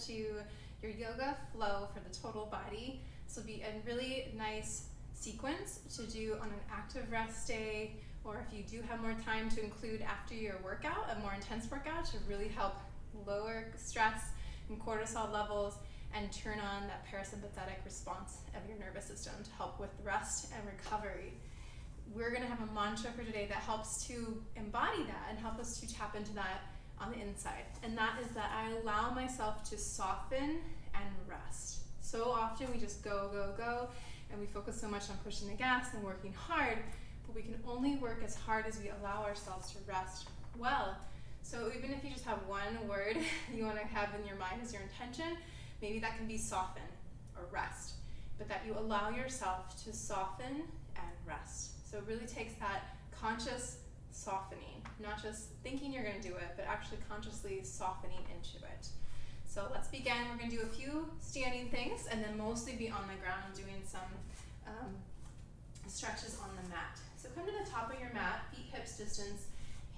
to your yoga flow for the total body. This will be a really nice sequence to do on an active rest day, or if you do have more time to include after your workout, a more intense workout, to really help lower stress and cortisol levels and turn on that parasympathetic response of your nervous system to help with rest and recovery. We're going to have a mantra for today that helps to embody that and help us to tap into that on the inside. And that is that I allow myself to soften and rest. So often we just go, go, go, and we focus so much on pushing the gas and working hard, but we can only work as hard as we allow ourselves to rest well. So even if you just have one word you want to have in your mind as your intention, maybe that can be soften or rest, but that you allow yourself to soften and rest. So it really takes that conscious softening, not just thinking you're going to do it, but actually consciously softening into it. So let's begin. We're going to do a few standing things and then mostly be on the ground doing some stretches on the mat. So come to the top of your mat, feet hips distance,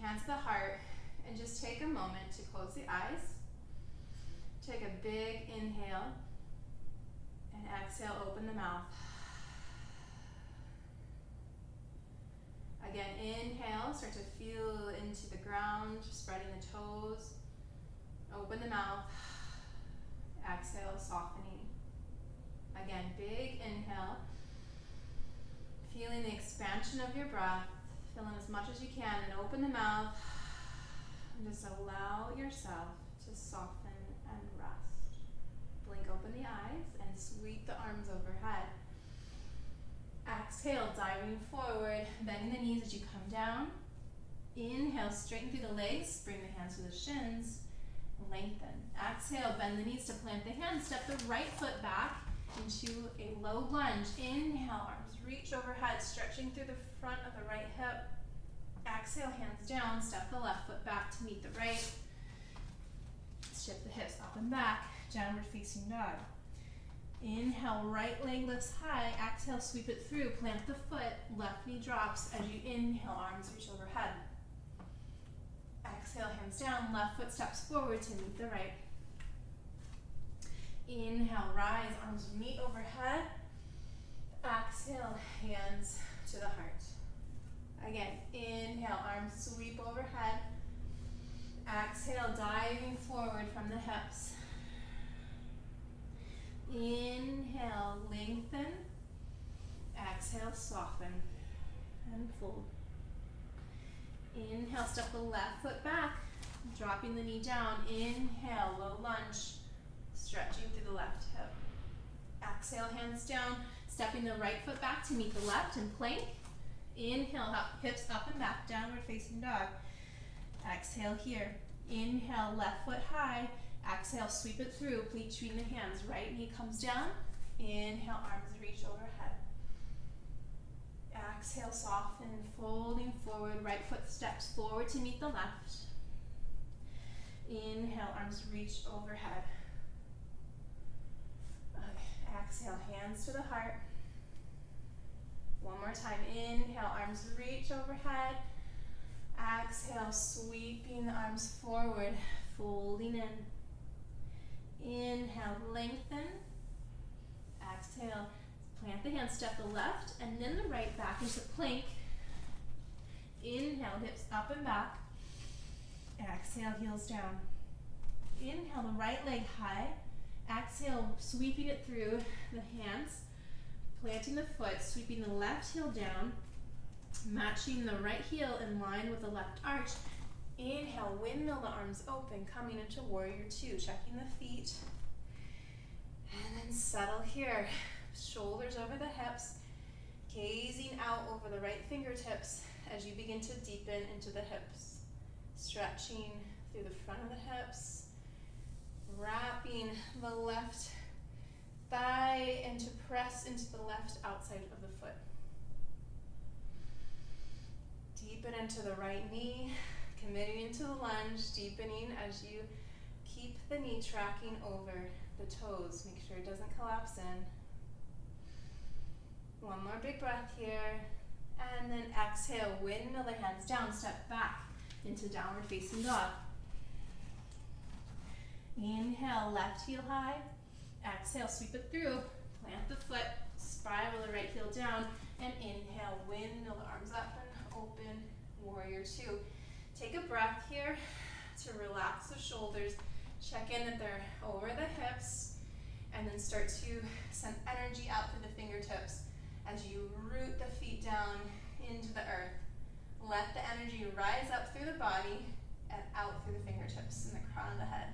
hands to the heart, and just take a moment to close the eyes. Take a big inhale and exhale, open the mouth. Again, inhale, start to feel into the ground, spreading the toes. Open the mouth. Exhale, softening. Again, big inhale. Feeling the expansion of your breath. Feeling as much as you can, and open the mouth. And just allow yourself to soften and rest. Blink open the eyes and sweep the arms overhead. Exhale, diving forward, bending the knees as you come down. Inhale, straighten through the legs, bring the hands to the shins, lengthen. Exhale, bend the knees to plant the hands, step the right foot back into a low lunge. Inhale, arms reach overhead, stretching through the front of the right hip. Exhale, hands down, step the left foot back to meet the right. Shift the hips up and back, downward facing dog. Inhale, right leg lifts high. Exhale, sweep it through, plant the foot, left knee drops as you inhale, arms reach overhead. Exhale, hands down, left foot steps forward to meet the right. Inhale, rise, arms meet overhead. Exhale, hands to the heart. Again, inhale, arms sweep overhead. Exhale, diving forward from the hips. Inhale, lengthen. Exhale, soften and fold. Inhale, step the left foot back, dropping the knee down. Inhale, low lunge, stretching through the left hip. Exhale, hands down, stepping the right foot back to meet the left and plank. Inhale, hips up and back, downward facing dog. Exhale here. Inhale, left foot high. Exhale, sweep it through, between the hands. Right knee comes down. Inhale, arms reach overhead. Exhale, soften, folding forward. Right foot steps forward to meet the left. Inhale, arms reach overhead. Exhale, hands to the heart. One more time. Inhale, arms reach overhead. Exhale, sweeping the arms forward, folding in. Inhale, lengthen. Exhale, plant the hands, step the left and then the right back into plank. Inhale, hips up and back. Exhale, heels down. Inhale, the right leg high. Exhale, sweeping it through the hands, planting the foot, sweeping the left heel down, matching the right heel in line with the left arch. Inhale, windmill the arms open, coming into warrior two, checking the feet. And then settle here. Shoulders over the hips, gazing out over the right fingertips as you begin to deepen into the hips. Stretching through the front of the hips, wrapping the left thigh and to press into the left outside of the foot. Deepen into the right knee, committing into the lunge, deepening as you keep the knee tracking over the toes. Make sure it doesn't collapse in. One more big breath here. And then exhale, windmill the hands down, step back into downward facing dog. Inhale, left heel high. Exhale, sweep it through. Plant the foot, spiral the right heel down, and inhale, windmill the arms up and open, warrior two. Take a breath here to relax the shoulders. Check in that they're over the hips, and then start to send energy out through the fingertips as you root the feet down into the earth. Let the energy rise up through the body and out through the fingertips and the crown of the head.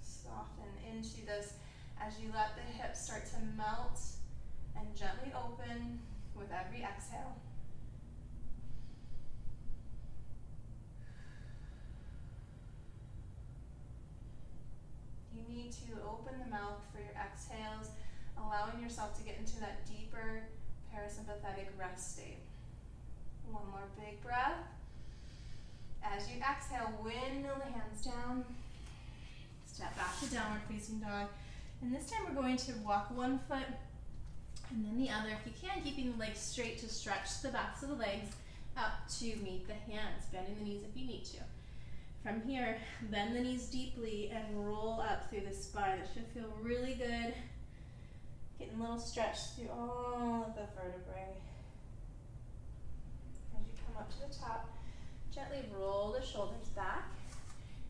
Soften into this as you let the hips start to melt and gently open with every exhale. You need to open the mouth for your exhales, allowing yourself to get into that deeper parasympathetic rest state. One more big breath. As you exhale, windmill the hands down. Step back to downward facing dog. And this time we're going to walk one foot and then the other. If you can, keeping the legs straight to stretch the backs of the legs up to meet the hands, bending the knees if you need to. From here, bend the knees deeply and roll up through the spine. It should feel really good. Getting a little stretch through all of the vertebrae. As you come up to the top, gently roll the shoulders back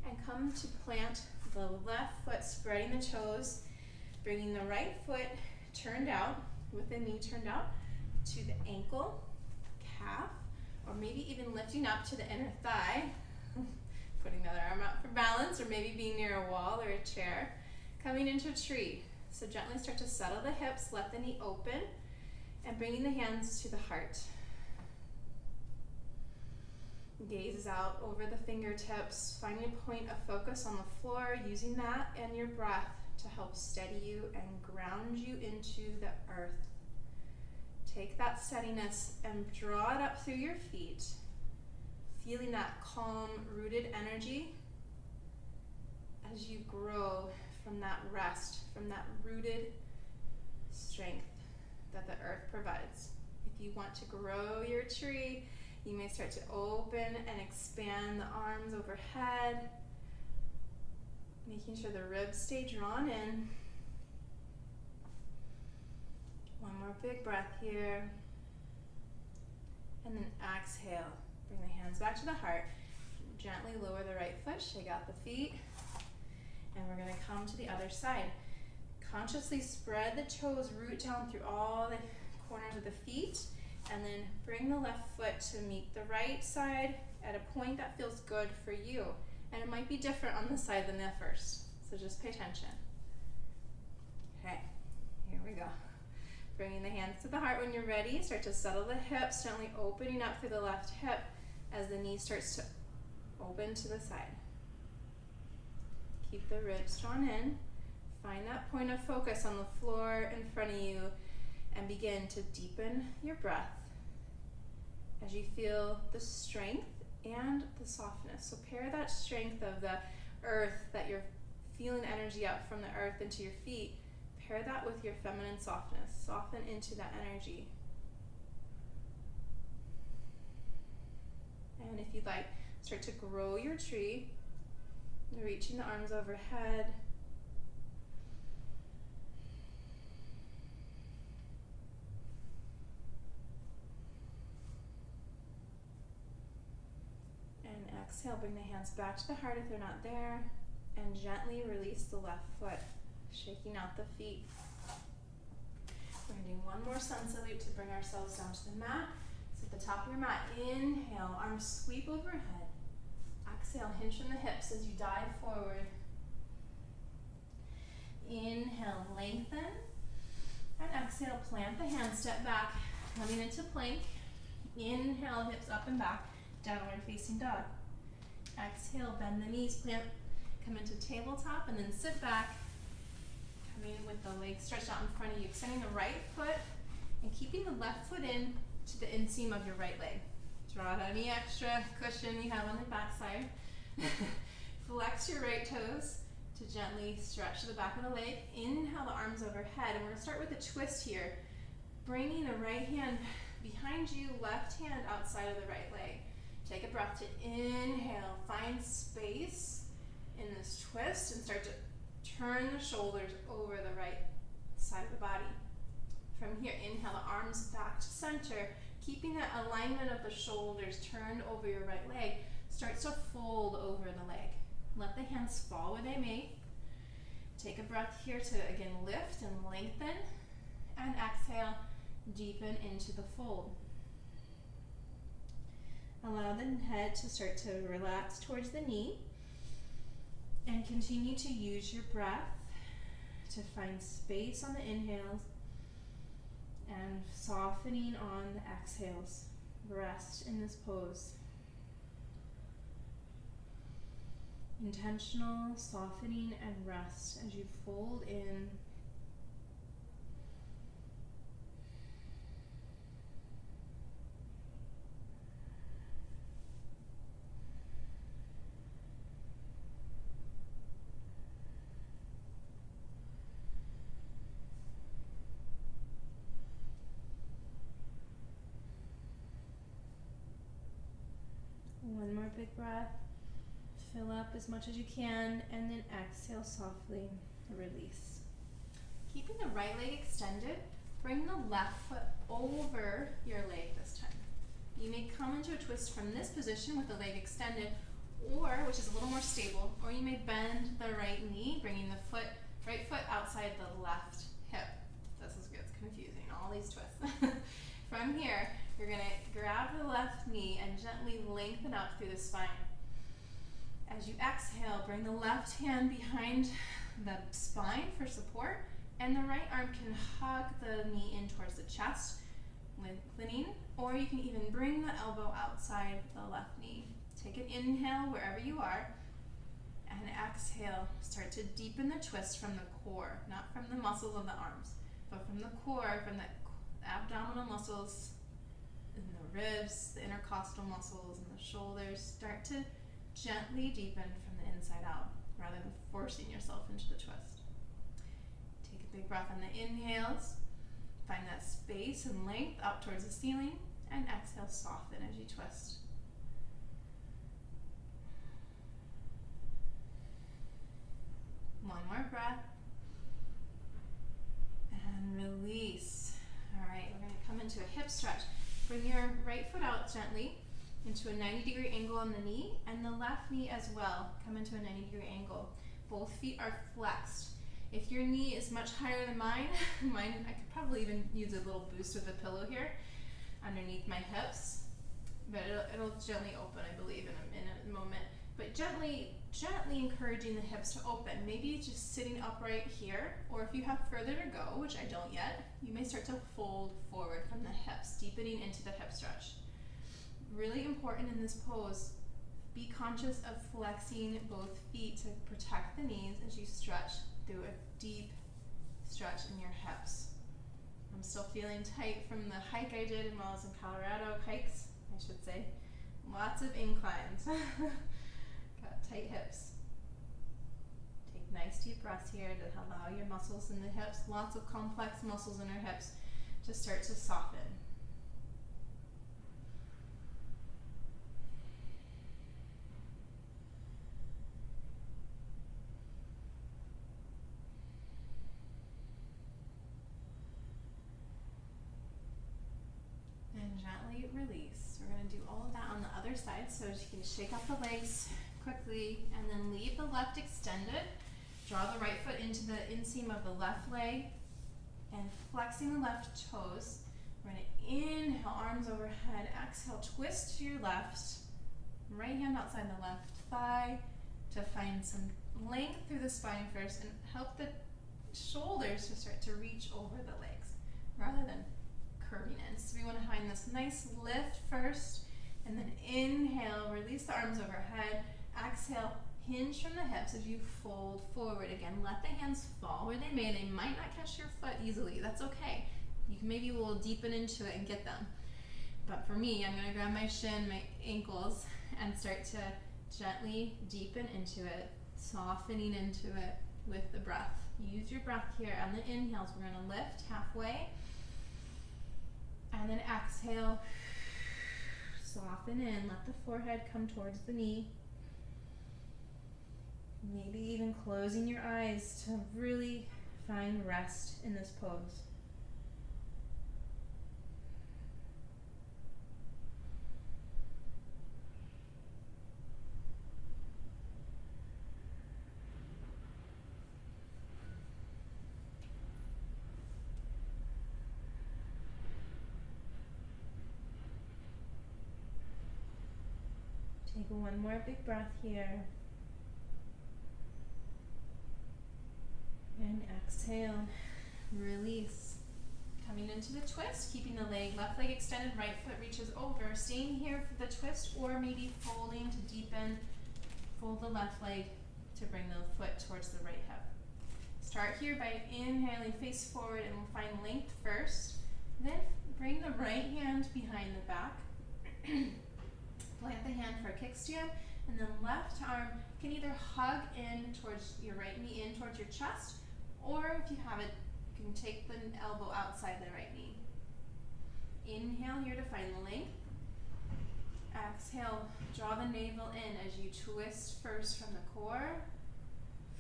and come to plant the left foot, spreading the toes, bringing the right foot turned out, with the knee turned out, to the ankle, calf, or maybe even lifting up to the inner thigh. Putting the other arm out for balance, or maybe being near a wall or a chair. Coming into a tree. So gently start to settle the hips, let the knee open, and bringing the hands to the heart. Gaze out over the fingertips, finding a point of focus on the floor, using that and your breath to help steady you and ground you into the earth. Take that steadiness and draw it up through your feet, feeling that calm, rooted energy as you grow from that rest, from that rooted strength that the earth provides. If you want to grow your tree, you may start to open and expand the arms overhead, making sure the ribs stay drawn in. One more big breath here. And then exhale. Bring the hands back to the heart. Gently lower the right foot, shake out the feet. And we're going to come to the other side. Consciously spread the toes, root down through all the corners of the feet. And then bring the left foot to meet the right side at a point that feels good for you. And it might be different on this side than the first. So just pay attention. Okay, here we go. Bringing the hands to the heart when you're ready. Start to settle the hips, gently opening up through the left hip as the knee starts to open to the side. Keep the ribs drawn in. Find that point of focus on the floor in front of you and begin to deepen your breath as you feel the strength and the softness. So pair that strength of the earth, that you're feeling energy out from the earth into your feet, pair that with your feminine softness. Soften into that energy. And if you'd like, start to grow your tree, reaching the arms overhead. And exhale, bring the hands back to the heart if they're not there, and gently release the left foot, shaking out the feet. We're going to do one more sun salute to bring ourselves down to the mat. So at the top of your mat, inhale, arms sweep overhead. Exhale, hinge from the hips as you dive forward. Inhale, lengthen. And exhale, plant the hands, step back, coming into plank. Inhale, hips up and back, downward facing dog. Exhale, bend the knees, plant, come into tabletop, and then sit back, coming with the legs stretched out in front of you, extending the right foot and keeping the left foot in to the inseam of your right leg. Draw out any extra cushion you have on the back side. Flex your right toes to gently stretch the back of the leg. Inhale the arms overhead, and we're going to start with a twist here. Bringing the right hand behind you, left hand outside of the right leg. Take a breath to inhale, find space in this twist and start to turn the shoulders over the right side of the body. From here, inhale the arms back to center, keeping that alignment of the shoulders turned over your right leg. Start to fold over the leg. Let the hands fall where they may. Take a breath here to again lift and lengthen, and exhale, deepen into the fold. Allow the head to start to relax towards the knee, and continue to use your breath to find space on the inhales and softening on the exhales. Rest in this pose. Intentional softening and rest as you fold in. One more big breath. Fill up as much as you can, and then exhale softly, release. Keeping the right leg extended, bring the left foot over your leg this time. You may come into a twist from this position with the leg extended, or, which is a little more stable, or you may bend the right knee, bringing the right foot outside the left hip. This gets confusing, all these twists. From here, you're going to grab the left knee and gently lengthen up through the spine. As you exhale, bring the left hand behind the spine for support, and the right arm can hug the knee in towards the chest, lengthening, or you can even bring the elbow outside the left knee. Take an inhale wherever you are, and exhale. Start to deepen the twist from the core, not from the muscles of the arms, but from the core, from the abdominal muscles, in the ribs, the intercostal muscles, and the shoulders. Start to gently deepen from the inside out, rather than forcing yourself into the twist. Take a big breath on the inhales. Find that space and length up towards the ceiling, and exhale, soften as you twist. One more breath. And release. All right, we're going to come into a hip stretch. Bring your right foot out gently into a 90-degree angle on the knee, and the left knee as well. Come into a 90-degree angle. Both feet are flexed. If your knee is much higher than mine, I could probably even use a little boost with a pillow here underneath my hips, but it'll gently open, I believe, in a moment. But gently encouraging the hips to open. Maybe just sitting upright here, or if you have further to go, which I don't yet, you may start to fold forward from the hips, deepening into the hip stretch. Really important in this pose, be conscious of flexing both feet to protect the knees as you stretch through a deep stretch in your hips. I'm still feeling tight from the hike I did when I was in Colorado, hikes, I should say. Lots of inclines. Got tight hips. Take nice deep breaths here to allow your muscles in the hips, lots of complex muscles in our hips, to start to soften. And gently release. We're going to do all of that on the other side, so you can shake off the legs quickly and then leave the left extended. Draw the right foot into the inseam of the left leg and flexing the left toes. We're going to inhale, arms overhead. Exhale, twist to your left. Right hand outside the left thigh to find some length through the spine first and help the shoulders to start to reach over the legs rather than curving in. So we want to find this nice lift first, and then inhale, release the arms overhead. Exhale, hinge from the hips as you fold forward. Again, let the hands fall where they may. They might not catch your foot easily. That's okay. You can maybe will deepen into it and get them. But for me, I'm going to grab my shin, my ankles, and start to gently deepen into it, softening into it with the breath. Use your breath here. On the inhales, we're going to lift halfway. And then exhale, Soften in, let the forehead come towards the knee. Maybe even closing your eyes to really find rest in this pose. Take one more big breath here. And exhale, release. Coming into the twist, keeping the left leg extended, right foot reaches over. Staying here for the twist, or maybe folding to deepen. Fold the left leg to bring the foot towards the right hip. Start here by inhaling, face forward, and we'll find length first. Then bring the right hand behind the back. Plant the hand for a kickstand, and then left arm can either hug in towards your right knee, in towards your chest, or if you have it, you can take the elbow outside the right knee. Inhale here to find the length. Exhale, draw the navel in as you twist first from the core.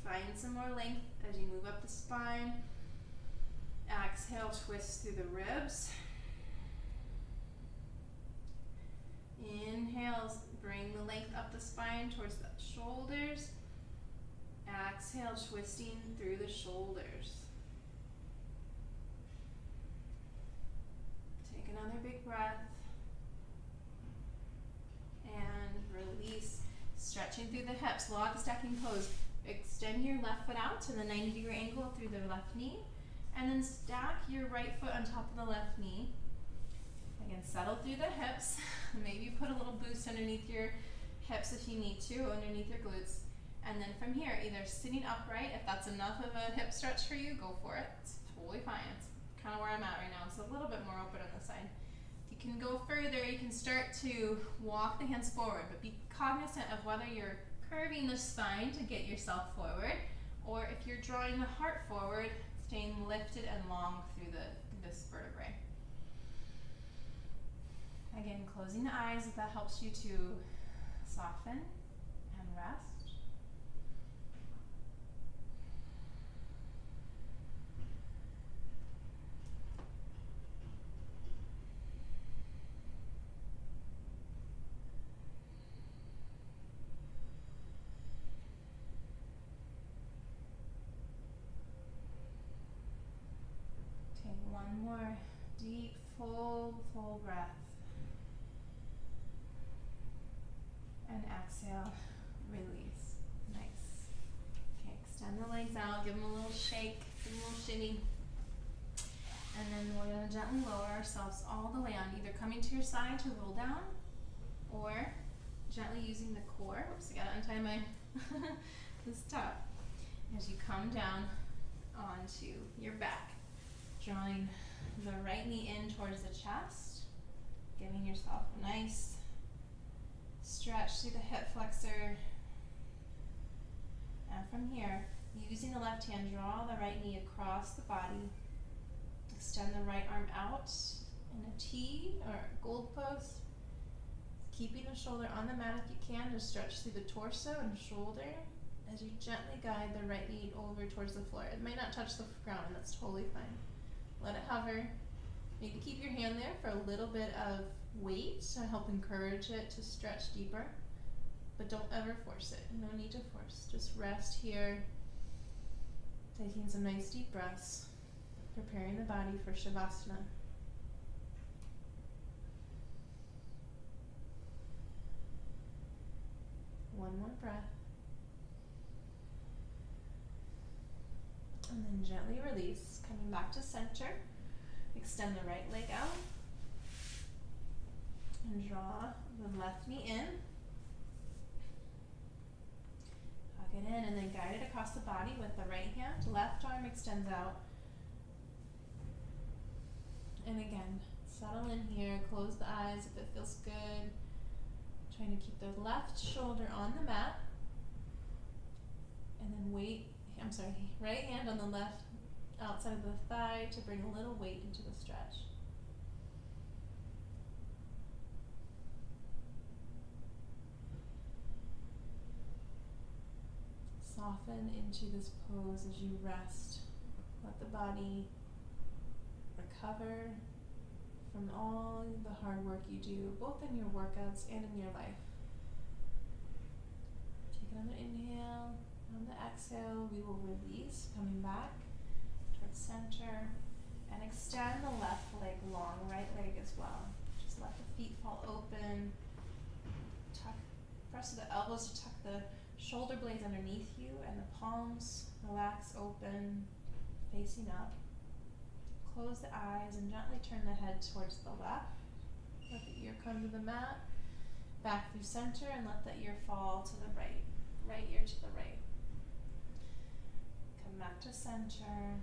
Find some more length as you move up the spine. Exhale, twist through the ribs. Inhale, bring the length up the spine towards the shoulders. Exhale, twisting through the shoulders. Take another big breath. And release. Stretching through the hips, log stacking pose. Extend your left foot out to the 90-degree angle through the left knee. And then stack your right foot on top of the left knee. Again, settle through the hips. Maybe put a little boost underneath your hips if you need to, underneath your glutes. And then from here, either sitting upright, if that's enough of a hip stretch for you, go for it. It's totally fine. It's kind of where I'm at right now. It's a little bit more open on the side. If you can go further, you can start to walk the hands forward, but be cognizant of whether you're curving the spine to get yourself forward, or if you're drawing the heart forward, staying lifted and long through this vertebrae. Again, closing the eyes if that helps you to soften and rest. Take one more deep, full breath. And exhale, release. Nice. Okay, extend the legs out, give them a little shake, give them a little shimmy. And then we're going to gently lower ourselves all the way on, either coming to your side to roll down, or gently using the core. Oops, I gotta untie my this top. As you come down onto your back, drawing the right knee in towards the chest, giving yourself a nice stretch through the hip flexor. And from here, using the left hand, draw the right knee across the body. Extend the right arm out in a T or a gold post. Keeping the shoulder on the mat if you can to stretch through the torso and shoulder as you gently guide the right knee over towards the floor. It might not touch the ground, and that's totally fine. Let it hover. Maybe keep your hand there for a little bit of weight to help encourage it to stretch deeper, but don't ever force it. No need to force. Just rest here, taking some nice deep breaths, preparing the body for Shavasana. One more breath. And then gently release, coming back to center. Extend the right leg out. And draw the left knee in. Hug it in, and then guide it across the body with the right hand. Left arm extends out. And again, settle in here, close the eyes if it feels good. Trying to keep the left shoulder on the mat. And then right hand on the left outside of the thigh to bring a little weight into the stretch. Soften into this pose as you rest. Let the body recover from all the hard work you do, both in your workouts and in your life. Take another inhale. On the exhale, we will release, coming back towards center, and extend the left leg long, right leg as well. Just let the feet fall open. Press the elbows to tuck the shoulder blades underneath you, and the palms relax open, facing up. Close the eyes and gently turn the head towards the left. Let the ear come to the mat. Back through center, and let that ear fall to the right. Right ear to the right. Come back to center.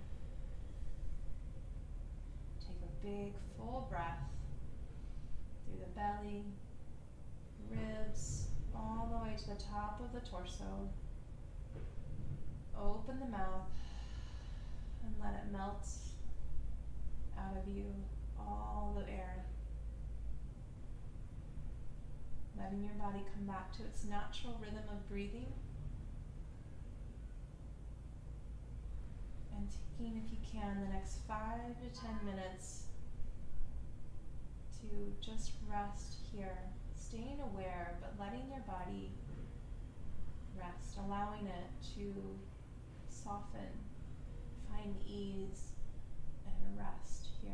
Take a big full breath through the belly, ribs, all the way to the top of the torso. Open the mouth and let it melt out of you, all the air. Letting your body come back to its natural rhythm of breathing. And taking, if you can, the next 5 to 10 minutes to just rest here. Staying aware, but letting your body rest, allowing it to soften, find ease, and rest here.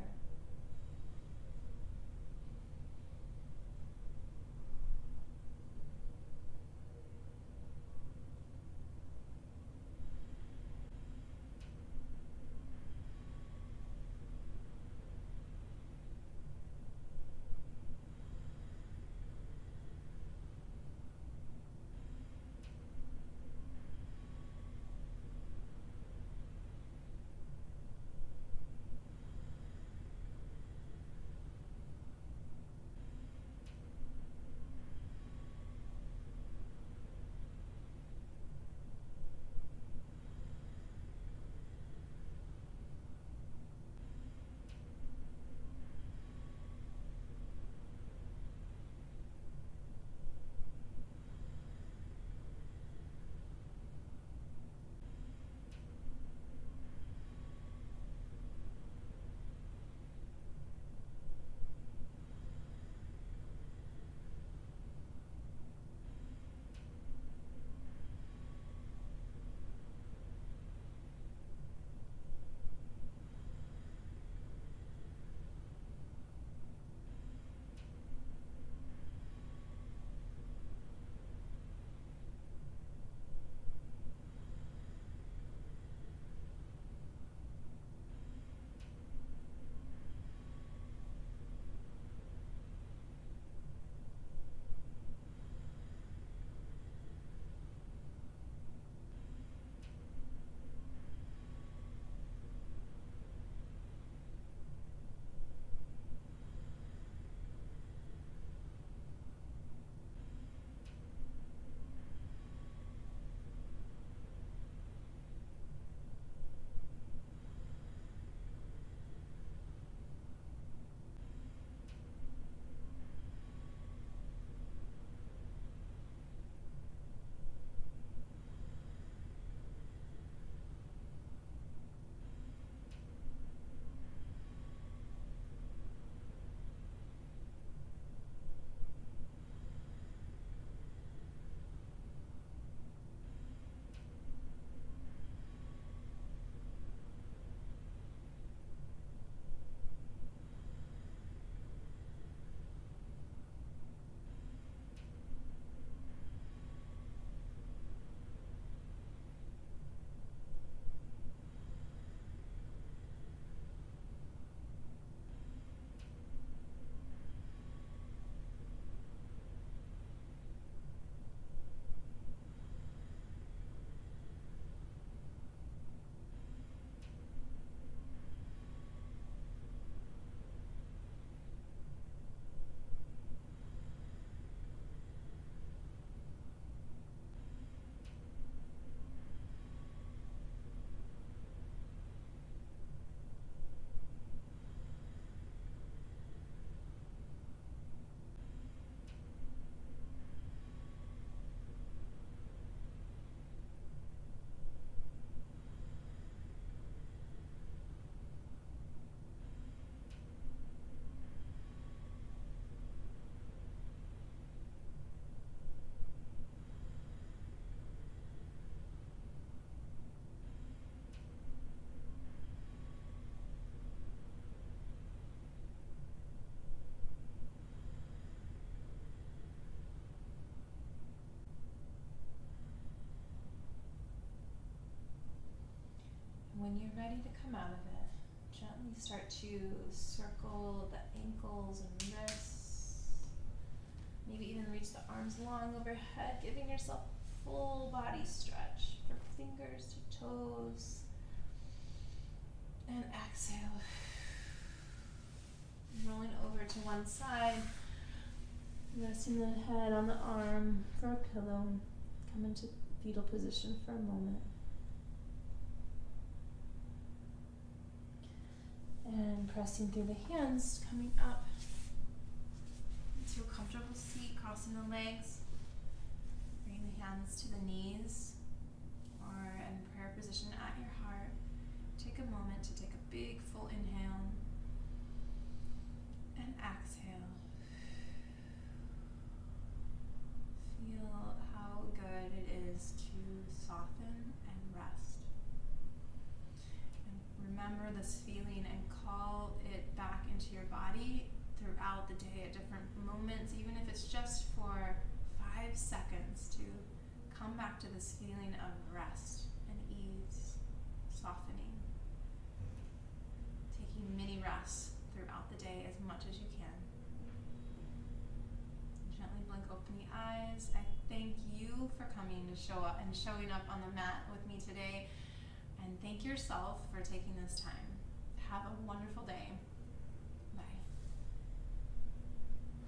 when you're ready to come out of it, gently start to circle the ankles and wrists. Maybe even reach the arms long overhead, giving yourself full body stretch from fingers to toes. And exhale. Rolling over to one side, resting the head on the arm for a pillow. Come into fetal position for a moment. And pressing through the hands, coming up into a comfortable seat, crossing the legs. Bring the hands to the knees or in prayer position at your heart. Take a moment to take a big full inhale and exhale. Feel how good it is to soften and rest. And remember this feeling and call it back into your body throughout the day at different moments, even if it's just for 5 seconds, to come back to this feeling of rest and ease, softening. Taking mini rests throughout the day as much as you can. Gently blink open the eyes. I thank you for coming to show up and showing up on the mat with me today. And thank yourself for taking this time. Have a wonderful day.